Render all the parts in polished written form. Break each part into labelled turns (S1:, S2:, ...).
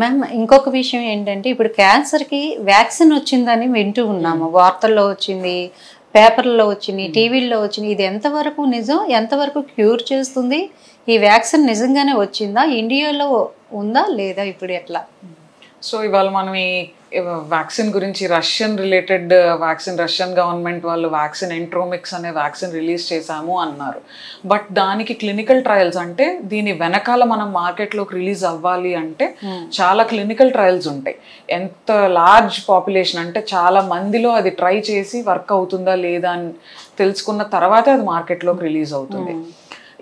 S1: Ma'am ఇంకొక విషయం ఏంటంటే ఇప్పుడు క్యాన్సర్కి వ్యాక్సిన్ వచ్చిందని వింటూ ఉన్నాము, వార్తల్లో వచ్చింది, పేపర్లో వచ్చింది, టీవీల్లో వచ్చింది. ఇది ఎంతవరకు నిజం, ఎంతవరకు క్యూర్ చేస్తుంది? ఈ వ్యాక్సిన్ నిజంగానే వచ్చిందా, ఇండియాలో ఉందా లేదా, ఇప్పుడు ఎట్లా?
S2: సో ఇవాళ మనం ఈ వ్యాక్సిన్ గురించి, Russian related vaccine, Russian government వాళ్ళు వ్యాక్సిన్ ఎంట్రోమిక్స్ అనే వ్యాక్సిన్ రిలీజ్ చేశాము అన్నారు. బట్ దానికి క్లినికల్ ట్రయల్స్, అంటే దీని వెనకాల మనం మార్కెట్లోకి రిలీజ్ అవ్వాలి అంటే చాలా క్లినికల్ ట్రయల్స్ ఉంటాయి. ఎంత లార్జ్ పాపులేషన్ అంటే చాలా మందిలో అది ట్రై చేసి వర్క్ అవుతుందా లేదా అని తెలుసుకున్న తర్వాతే అది మార్కెట్లోకి రిలీజ్ అవుతుంది.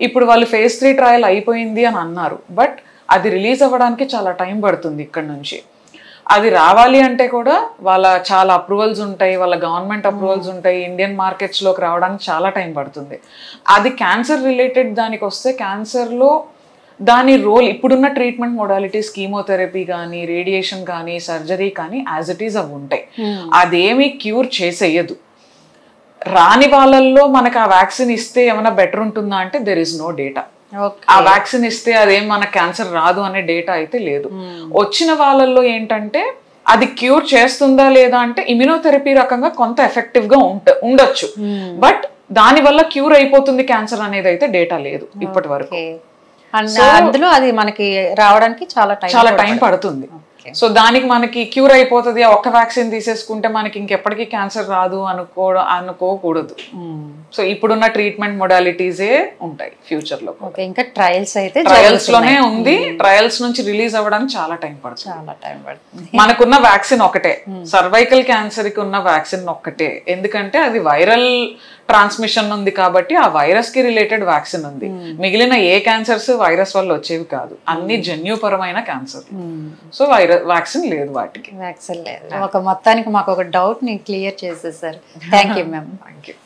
S2: ఇప్పుడు వాళ్ళు phase 3 ట్రయల్ అయిపోయింది అని అన్నారు, బట్ అది రిలీజ్ అవ్వడానికి చాలా టైం పడుతుంది. ఇక్కడ నుంచి అది రావాలి అంటే కూడా వాళ్ళ చాలా అప్రూవల్స్ ఉంటాయి, వాళ్ళ గవర్నమెంట్ అప్రూవల్స్ ఉంటాయి, ఇండియన్ మార్కెట్స్లోకి రావడానికి చాలా టైం పడుతుంది. అది క్యాన్సర్ రిలేటెడ్ దానికి వస్తే, క్యాన్సర్లో దాని రోల్, ఇప్పుడున్న ట్రీట్మెంట్ మొడాలిటీస్, కీమోథెరపీ కానీ, రేడియేషన్ కానీ, సర్జరీ కానీ యాజ్ ఇట్ ఈస్ అవి ఉంటాయి. అదేమీ క్యూర్ చేసేయదు. రాని వాళ్ళల్లో మనకు ఆ వ్యాక్సిన్ ఇస్తే ఏమైనా బెటర్ ఉంటుందా అంటే దెర్ ఇస్ నో డేటా. ఆ వ్యాక్సిన్ ఇస్తే అదేం మన క్యాన్సర్ రాదు అనే డేటా అయితే లేదు. వచ్చిన వాళ్ళల్లో ఏంటంటే అది క్యూర్ చేస్తుందా లేదా అంటే ఇమ్యునోథెరపీ రకంగా కొంత ఎఫెక్టివ్ గా ఉండొచ్చు, బట్ దాని వల్ల క్యూర్ అయిపోతుంది క్యాన్సర్ అనేది అయితే డేటా లేదు ఇప్పటి వరకు.
S1: అందులో అది మనకి రావడానికి చాలా
S2: టైం పడుతుంది. సో దానికి మనకి క్యూర్ అయిపోతుంది, ఒక్క వ్యాక్సిన్ తీసేసుకుంటే మనకి ఇంకెప్పటికీ క్యాన్సర్ రాదు అనుకోకూడదు. సో ఇప్పుడున్న ట్రీట్మెంట్ మొడాలిటీసే ఉంటాయి ఫ్యూచర్ లో.
S1: ఇంకా
S2: ట్రయల్స్ లోనే ఉంది, ట్రయల్స్ నుంచి రిలీజ్ అవ్వడానికి చాలా టైం పడుతుంది. మనకున్న వ్యాక్సిన్ ఒకటే, సర్వైకల్ క్యాన్సర్ కి ఉన్న వ్యాక్సిన్ ఒక్కటే, ఎందుకంటే అది వైరల్ ట్రాన్స్మిషన్ ఉంది కాబట్టి ఆ వైరస్ కి రిలేటెడ్ వ్యాక్సిన్ ఉంది. మిగిలిన ఏ క్యాన్సర్స్ వైరస్ వల్ల వచ్చేవి కాదు, అన్ని జన్యుపరమైన క్యాన్సర్. సో వ్యాక్సిన్ లేదు, వాటికి
S1: వ్యాక్సిన్ లేదు. ఒక మొత్తానికి మాకు ఒక డౌట్ ని క్లియర్ చేసేసారు. Thank you ma'am.
S2: Thank you.